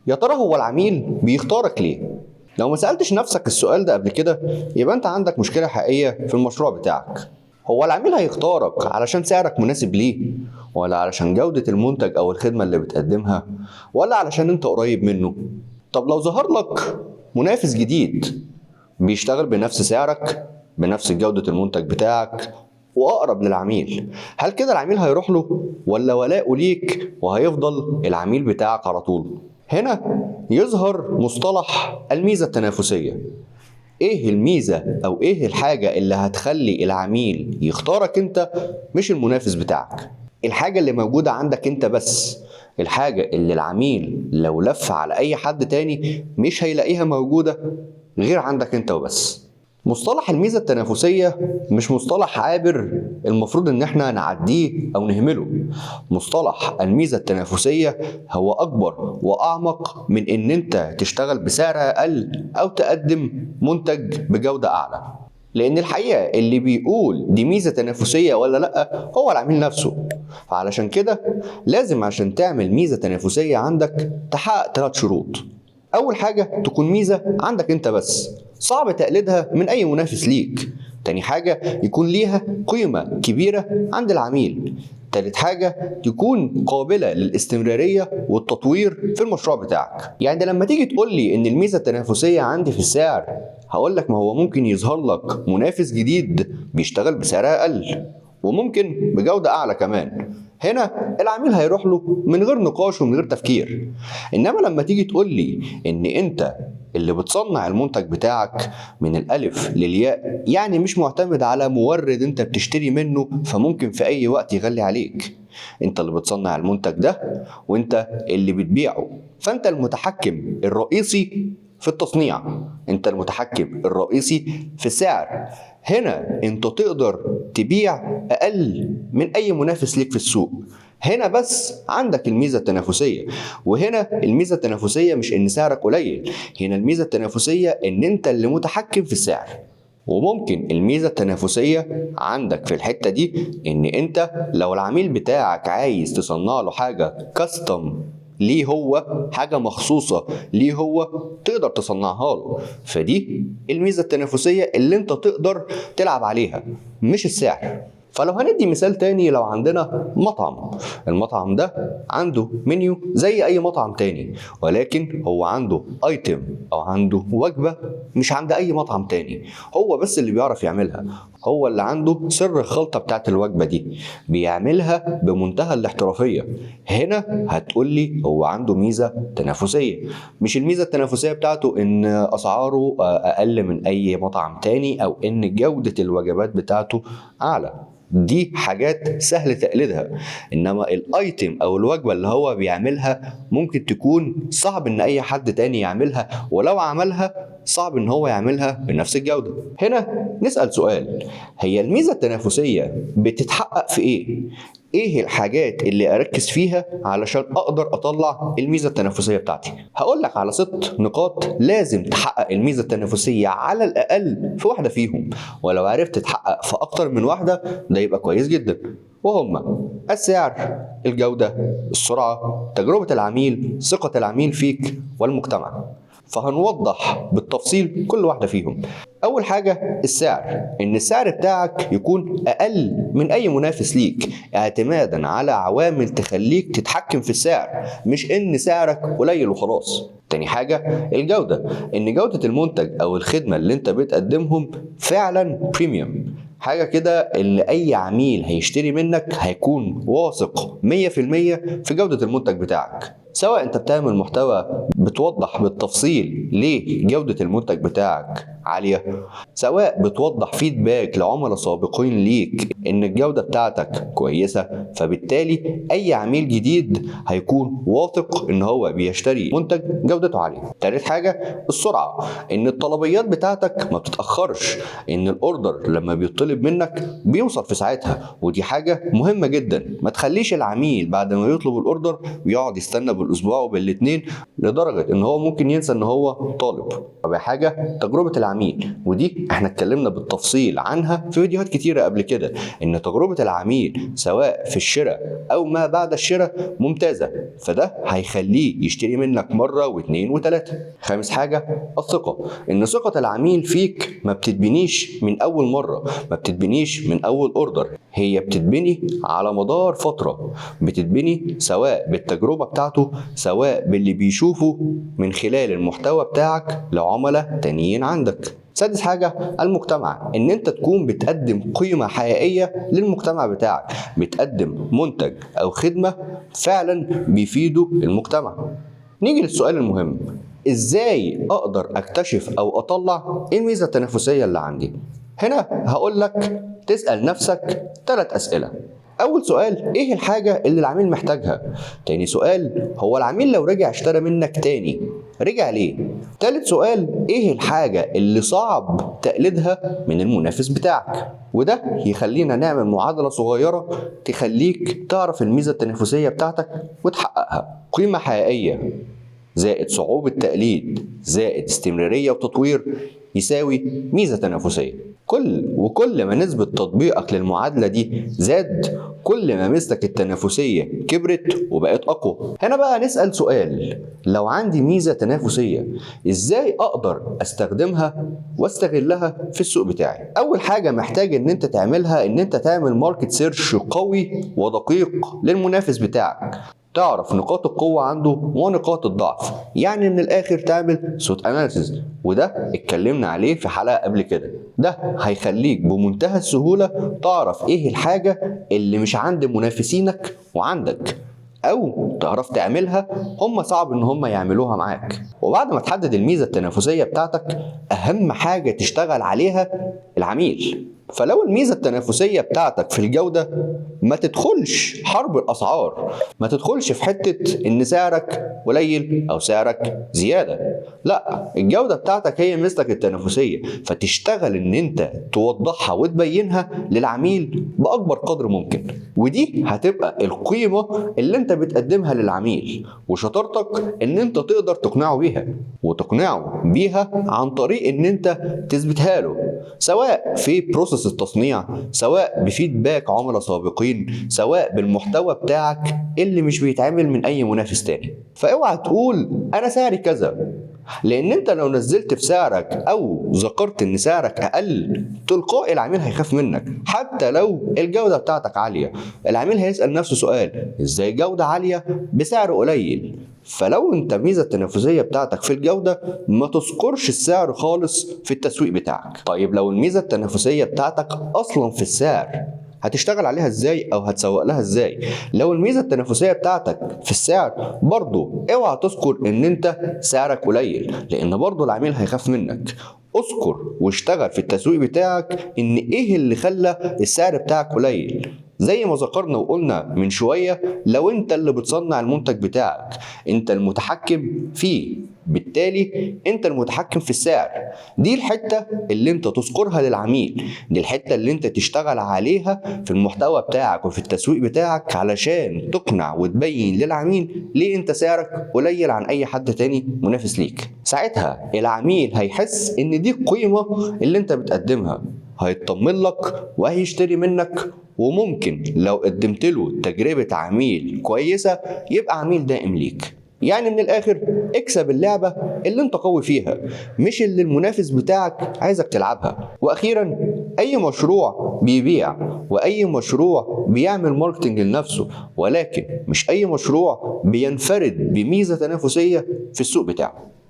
يا ترى هو العميل بيختارك ليه؟ لو ما سألتش نفسك السؤال ده قبل كده يبقى انت عندك مشكلة حقيقية في المشروع بتاعك. هو العميل هيختارك علشان سعرك مناسب ليه؟ ولا علشان جودة المنتج أو الخدمة اللي بتقدمها؟ ولا علشان انت قريب منه؟ طب لو ظهر لك منافس جديد بيشتغل بنفس سعرك، بنفس جودة المنتج بتاعك، وأقرب للعميل، هل كده العميل هيروح له ولا ولاؤه ليك وهيفضل العميل بتاعك على طول؟ هنا يظهر مصطلح الميزة التنافسية. ايه الميزة او ايه الحاجة اللي هتخلي العميل يختارك انت مش المنافس بتاعك؟ الحاجة اللي موجودة عندك انت بس، الحاجة اللي العميل لو لف على اي حد تاني مش هيلاقيها موجودة غير عندك انت وبس. مصطلح الميزة التنافسية مش مصطلح عابر المفروض ان احنا نعديه او نهمله. مصطلح الميزة التنافسية هو اكبر واعمق من ان انت تشتغل بسعر اقل او تقدم منتج بجودة اعلى، لان الحقيقة اللي بيقول دي ميزة تنافسية ولا لا هو العميل نفسه. فعلشان كده لازم عشان تعمل ميزة تنافسية عندك تحقق 3 شروط. أول حاجة تكون ميزة عندك أنت بس، صعب تقليدها من أي منافس ليك. تاني حاجة يكون ليها قيمة كبيرة عند العميل. تالت حاجة تكون قابلة للاستمرارية والتطوير في المشروع بتاعك. يعني لما تيجي تقول لي إن الميزة التنافسية عندي في السعر، هقول لك ما هو ممكن يظهر لك منافس جديد بيشتغل بسعر أقل وممكن بجودة أعلى كمان. هنا العميل هيروح له من غير نقاش ومن غير تفكير. انما لما تيجي تقول لي ان انت اللي بتصنع المنتج بتاعك من الالف للياء، يعني مش معتمد على مورد انت بتشتري منه فممكن في اي وقت يغلي عليك، انت اللي بتصنع المنتج ده وانت اللي بتبيعه، فانت المتحكم الرئيسي في التصنيع، انت المتحكم الرئيسي في السعر. هنا انت تقدر تبيع اقل من اي منافس ليك في السوق. هنا بس عندك الميزة التنافسية. وهنا الميزة التنافسية مش ان سعرك قليل، هنا الميزة التنافسية ان انت اللي متحكم في السعر. وممكن الميزة التنافسية عندك في الحتة دي ان انت لو العميل بتاعك عايز تصنع له حاجة كاستم ليه هو، حاجة مخصوصة ليه هو، تقدر تصنعها له. فدي الميزة التنافسية اللي انت تقدر تلعب عليها مش السعر. فلو هندي مثال تاني، لو عندنا مطعم، المطعم ده عنده منيو زي اي مطعم تاني، ولكن هو عنده ايتم او عنده وجبة مش عند اي مطعم تاني، هو بس اللي بيعرف يعملها، هو اللي عنده سر الخلطة بتاعت الوجبة دي، بيعملها بمنتهى الاحترافية. هنا هتقول لي هو عنده ميزة تنافسية. مش الميزة التنافسية بتاعته ان اسعاره اقل من اي مطعم تاني او ان جودة الوجبات بتاعته اعلى، دي حاجات سهل تقليدها. انما الايتم او الوجبه اللي هو بيعملها ممكن تكون صعب ان اي حد تاني يعملها، ولو عملها صعب ان هو يعملها بنفس الجوده. هنا نسال سؤال، هي الميزه التنافسيه بتتحقق في ايه؟ ايه الحاجات اللي اركز فيها علشان اقدر اطلع الميزه التنافسيه بتاعتي؟ هقول لك على 6 نقاط لازم تحقق الميزه التنافسيه على الاقل في واحده فيهم، ولو عرفت تحقق في اكتر من واحده ده يبقى كويس جدا. وهما السعر، الجوده، السرعه، تجربه العميل، ثقه العميل فيك، والمجتمع. فهنوضح بالتفصيل كل واحدة فيهم. أول حاجة السعر، إن السعر بتاعك يكون أقل من أي منافس ليك، اعتمادا على عوامل تخليك تتحكم في السعر، مش إن سعرك قليل وخلاص. تاني حاجة الجودة، إن جودة المنتج أو الخدمة اللي أنت بتقدمهم فعلا بريميوم، حاجة كده اللي أي عميل هيشتري منك هيكون واثق 100% في جودة المنتج بتاعك. سواء انت بتعمل محتوى بتوضح بالتفصيل ليه جودة المنتج بتاعك عالية، سواء بتوضح فيدباك لعملاء سابقين ليك ان الجودة بتاعتك كويسة، فبالتالي اي عميل جديد هيكون واثق ان هو بيشتري منتج جودته عالية. تالت حاجة السرعة، ان الطلبيات بتاعتك ما بتتأخرش، ان الاوردر لما بيطلب منك بيوصل في ساعتها، ودي حاجة مهمة جدا. ما تخليش العميل بعد ما يطلب الاوردر ويقعد يستنى بالاسبوع وبالاتنين لدرجة ان هو ممكن ينسى ان هو طالب. رابع حاجة تجربة العميل العميل، ودي احنا اتكلمنا بالتفصيل عنها في فيديوهات كتيرة قبل كده، ان تجربة العميل سواء في الشراء او ما بعد الشراء ممتازة، فده هيخليه يشتري منك مرة واثنين وثلاثة. خامس حاجة الثقة، ان ثقة العميل فيك ما بتتبنيش من اول مرة، ما بتتبنيش من اول اوردر، هي بتتبني على مدار فترة، بتتبني سواء بالتجربة بتاعته سواء باللي بيشوفه من خلال المحتوى بتاعك لعملاء تانيين عندك. سادس حاجة المجتمع، ان انت تكون بتقدم قيمة حقيقية للمجتمع بتاعك، بتقدم منتج او خدمة فعلا بيفيدوا المجتمع. نيجي للسؤال المهم، ازاي اقدر اكتشف او اطلع ايه الميزة التنافسية اللي عندي؟ هنا هقول لك تسأل نفسك 3 أسئلة. أول سؤال، إيه الحاجة اللي العميل محتاجها؟ تاني سؤال، هو العميل لو رجع اشترى منك تاني رجع ليه؟ تالت سؤال، إيه الحاجة اللي صعب تقليدها من المنافس بتاعك؟ وده يخلينا نعمل معادلة صغيرة تخليك تعرف الميزة التنافسية بتاعتك وتحققها. قيمة حقيقية زائد صعوبة تقليد زائد استمرارية وتطوير يساوي ميزة تنافسية. كل ما نسبة تطبيقك للمعادلة دي زاد، كل ما ميزتك التنافسية كبرت وبقت أقوى. هنا بقى نسأل سؤال، لو عندي ميزة تنافسية إزاي أقدر أستخدمها واستغلها في السوق بتاعي؟ أول حاجة محتاج إن أنت تعملها إن أنت تعمل ماركت سيرش قوي ودقيق للمنافس بتاعك، تعرف نقاط القوة عنده ونقاط الضعف، يعني من الآخر تعمل سوت أناليسيز، وده اتكلمنا عليه في حلقة قبل كده. ده هيخليك بمنتهى السهولة تعرف إيه الحاجة اللي مش عند منافسينك وعندك، أو تعرف تعملها هم صعب إن هم يعملوها معاك. وبعد ما تحدد الميزة التنافسية بتاعتك، أهم حاجة تشتغل عليها العميل. فلو الميزة التنافسية بتاعتك في الجودة، ما تدخلش حرب الأسعار، ما تدخلش في حتة إن سعرك قليل أو سعرك زيادة. لا، الجودة بتاعتك هي ميزتك التنافسية، فتشتغل إن أنت توضحها وتبينها للعميل بأكبر قدر ممكن، ودي هتبقى القيمة اللي أنت بتقدمها للعميل، وشطارتك إن أنت تقدر تقنعه بيها، وتقنعه بيها عن طريق إن أنت تثبتها له، سواء في بروسس التصنيع، سواء بفيدباك عملاء سابقين، سواء بالمحتوى بتاعك اللي مش بيتعمل من اي منافس تاني. فاوعى تقول انا سعري كذا، لان انت لو نزلت في سعرك او ذكرت ان سعرك اقل، تلقائي العميل هيخاف منك. حتى لو الجودة بتاعتك عالية، العميل هيسأل نفسه سؤال، ازاي جودة عالية بسعر قليل؟ فلو انت الميزة التنافسية بتاعتك في الجودة، ما تذكرش السعر خالص في التسويق بتاعك. طيب لو الميزة التنافسية بتاعتك اصلا في السعر، هتشتغل عليها ازاي او هتسوق لها ازاي؟ لو الميزة التنافسية بتاعتك في السعر، برضو اوعى تذكر ان انت سعرك قليل، لان برضو العميل هيخاف منك. اذكر واشتغل في التسويق بتاعك ان ايه اللي خلى السعر بتاعك قليل. زي ما ذكرنا وقلنا من شوية، لو انت اللي بتصنع المنتج بتاعك، انت المتحكم فيه، بالتالي انت المتحكم في السعر. دي الحتة اللي انت تذكرها للعميل، دي الحتة اللي انت تشتغل عليها في المحتوى بتاعك وفي التسويق بتاعك، علشان تقنع وتبين للعميل ليه انت سعرك قليل عن اي حد تاني منافس ليك. ساعتها العميل هيحس ان دي القيمة اللي انت بتقدمها، هيطمن لك وهيشتري منك، وممكن لو قدمت له تجربة عميل كويسة يبقى عميل دائم ليك. يعني من الآخر، اكسب اللعبة اللي انت قوي فيها، مش اللي المنافس بتاعك عايزك تلعبها. وأخيرا، أي مشروع بيبيع وأي مشروع بيعمل ماركتنج لنفسه، ولكن مش أي مشروع بينفرد بميزة تنافسية في السوق بتاعه.